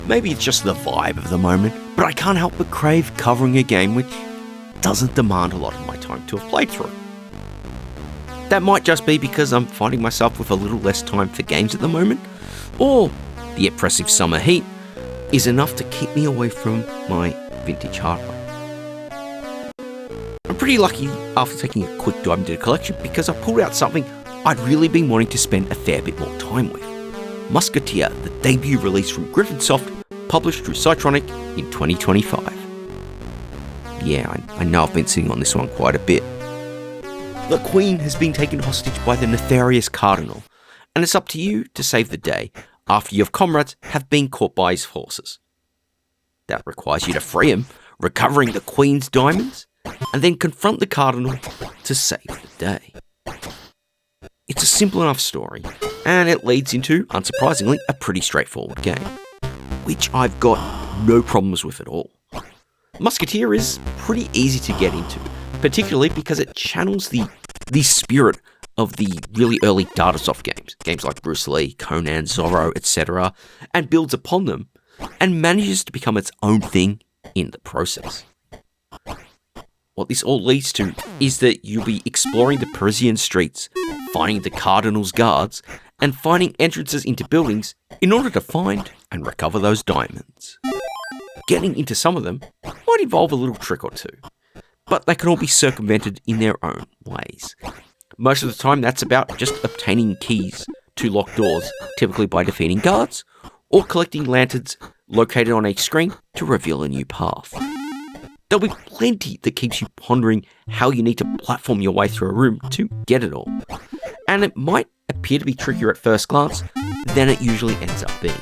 maybe it's just the vibe of the moment, but I can't help but crave covering a game which doesn't demand a lot of my time to have played through. That might just be because I'm finding myself with a little less time for games at the moment, or the oppressive summer heat is enough to keep me away from my vintage hardware. I'm pretty lucky after taking a quick dive into the collection because I pulled out something I'd really been wanting to spend a fair bit more time with. Musketeer, the debut release from Griffonsoft, published through Cytronic in 2025. Yeah, I know I've been sitting on this one quite a bit. The Queen has been taken hostage by the nefarious Cardinal, and it's up to you to save the day after your comrades have been caught by his forces. That requires you to free him, recovering the Queen's diamonds, and then confront the Cardinal to save the day. It's a simple enough story, and it leads into, unsurprisingly, a pretty straightforward game, which I've got no problems with at all. Musketeer is pretty easy to get into, particularly because it channels the spirit of the really early Datasoft games like Bruce Lee, Conan, Zorro, etc., and builds upon them, and manages to become its own thing in the process. What this all leads to is that you'll be exploring the Parisian streets, finding the Cardinal's guards, and finding entrances into buildings in order to find and recover those diamonds. Getting into some of them might involve a little trick or two, but they can all be circumvented in their own ways. Most of the time that's about just obtaining keys to locked doors, typically by defeating guards, or collecting lanterns located on each screen to reveal a new path. There'll be plenty that keeps you pondering how you need to platform your way through a room to get it all. And it might appear to be trickier at first glance than it usually ends up being.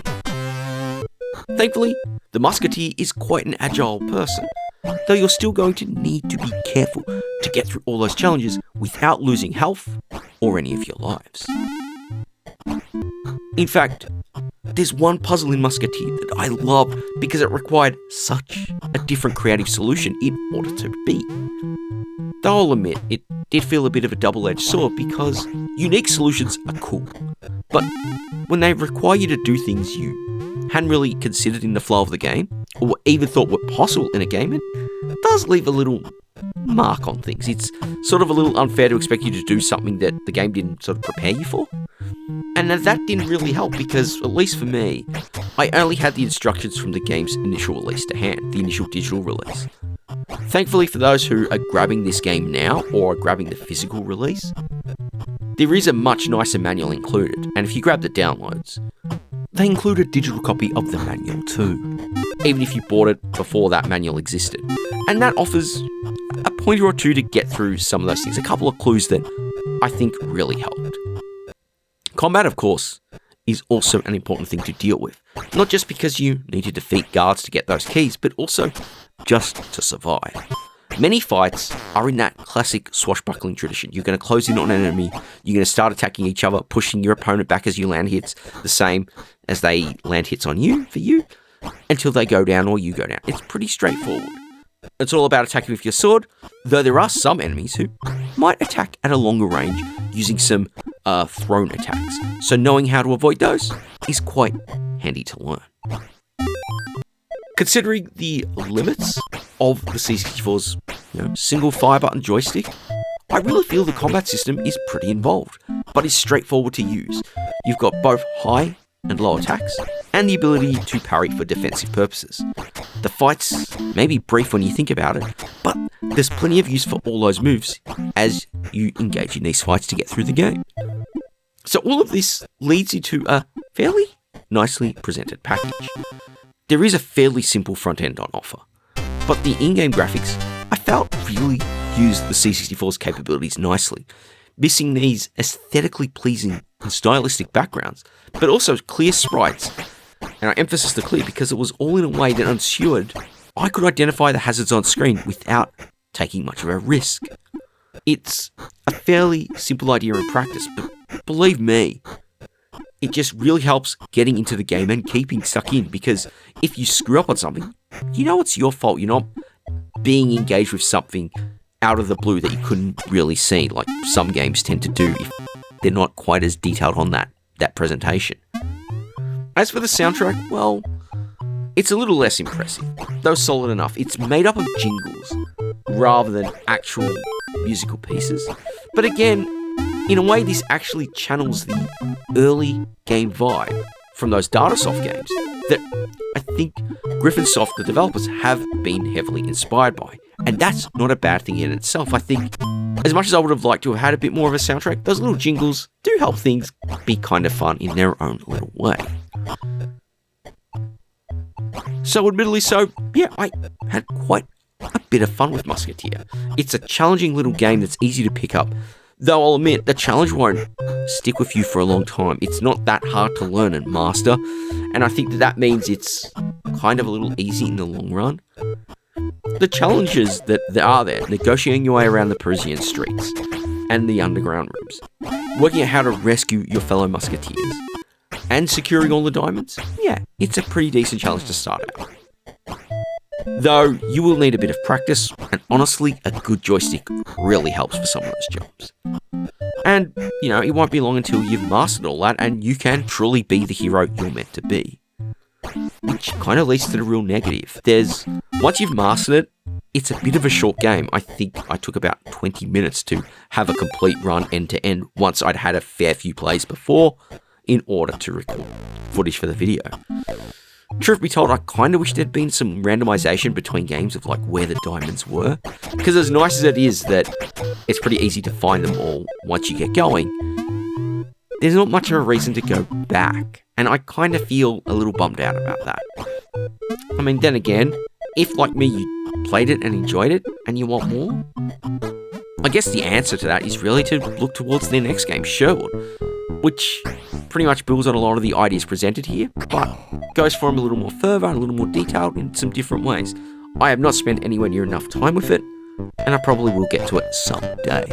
Thankfully, the Musketeer is quite an agile person, though you're still going to need to be careful to get through all those challenges without losing health or any of your lives. In fact, there's one puzzle in Musketeer that I loved because it required such a different creative solution in order to beat. Though I'll admit, it did feel a bit of a double-edged sword because unique solutions are cool, but when they require you to do things you hadn't really considered in the flow of the game, or even thought were possible in a game, it does leave a little mark on things. It's sort of a little unfair to expect you to do something that the game didn't sort of prepare you for. And that didn't really help because, at least for me, I only had the instructions from the game's initial release to hand, the initial digital release. Thankfully for those who are grabbing this game now, or are grabbing the physical release, there is a much nicer manual included, and if you grab the downloads, they include a digital copy of the manual too, even if you bought it before that manual existed. And that offers a pointer or two to get through some of those things, a couple of clues that I think really helped. Combat, of course, is also an important thing to deal with, not just because you need to defeat guards to get those keys, but also just to survive. Many fights are in that classic swashbuckling tradition. You're going to close in on an enemy, you're going to start attacking each other, pushing your opponent back as you land hits, the same as they land hits on you, for you, until they go down or you go down. It's pretty straightforward. It's all about attacking with your sword, though there are some enemies who might attack at a longer range using some thrown attacks. So knowing how to avoid those is quite handy to learn. Considering the limits of the C64's single fire-button joystick, I really feel the combat system is pretty involved, but is straightforward to use. You've got both high and low attacks, and the ability to parry for defensive purposes. The fights may be brief when you think about it, but there's plenty of use for all those moves as you engage in these fights to get through the game. So all of this leads you to a fairly nicely presented package. There is a fairly simple front end on offer, but the in-game graphics I felt really used the C64's capabilities nicely, missing these aesthetically pleasing and stylistic backgrounds, but also clear sprites. And I emphasize the clear because it was all in a way that ensured I could identify the hazards on screen without taking much of a risk. It's a fairly simple idea in practice, but believe me, it just really helps getting into the game and keeping stuck in, because if you screw up on something, it's your fault. You're not being engaged with something out of the blue that you couldn't really see, like some games tend to do if they're not quite as detailed on that presentation. As for the soundtrack, well, it's a little less impressive, though solid enough. It's made up of jingles rather than actual musical pieces. But again, in a way, this actually channels the early game vibe from those Datasoft games that I think Griffonsoft, the developers, have been heavily inspired by. And that's not a bad thing in itself. I think, as much as I would have liked to have had a bit more of a soundtrack, those little jingles do help things be kind of fun in their own little way. So admittedly yeah, I had quite a bit of fun with Musketeer. It's a challenging little game that's easy to pick up, though I'll admit the challenge won't stick with you for a long time. It's not that hard to learn and master, and I think that means it's kind of a little easy in the long run. The challenges that are there, negotiating your way around the Parisian streets and the underground rooms, working out how to rescue your fellow musketeers, and securing all the diamonds, yeah, it's a pretty decent challenge to start out. Though, you will need a bit of practice, and honestly, a good joystick really helps for some of those jobs. And, it won't be long until you've mastered all that, and you can truly be the hero you're meant to be. Which kind of leads to the real negative. Once you've mastered it, it's a bit of a short game. I think I took about 20 minutes to have a complete run end to end once I'd had a fair few plays before, in order to record footage for the video. Truth be told, I kind of wish there'd been some randomization between games of where the diamonds were, because as nice as it is that it's pretty easy to find them all once you get going, there's not much of a reason to go back, and I kind of feel a little bummed out about that. I mean, then again, if like me you played it and enjoyed it, and you want more, I guess the answer to that is really to look towards their next game, Sherwood, which pretty much builds on a lot of the ideas presented here, but goes for them a little more further and a little more detailed in some different ways. I have not spent anywhere near enough time with it, and I probably will get to it someday.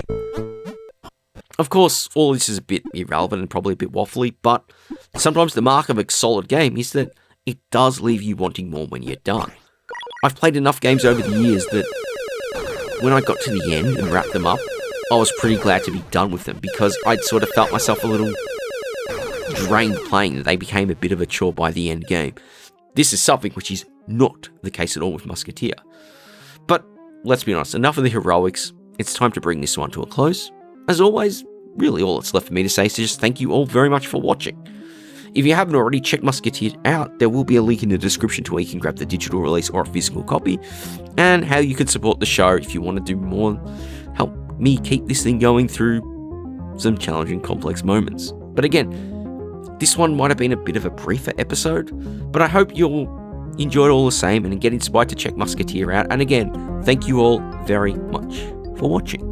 Of course, all this is a bit irrelevant and probably a bit waffly, but sometimes the mark of a solid game is that it does leave you wanting more when you're done. I've played enough games over the years that when I got to the end and wrapped them up, I was pretty glad to be done with them, because I'd sort of felt myself a little drained playing, that they became a bit of a chore by the end game. This is something which is not the case at all with Musketeer. But let's be honest, enough of the heroics. It's time to bring this one to a close. As always, really all that's left for me to say is to just thank you all very much for watching. If you haven't already, check Musketeer out. There will be a link in the description to where you can grab the digital release or a physical copy, and how you can support the show if you want to do more, help me keep this thing going through some challenging, complex moments. But again, this one might have been a bit of a briefer episode, but I hope you'll enjoy it all the same and get inspired to check Musketeer out. And again, thank you all very much for watching.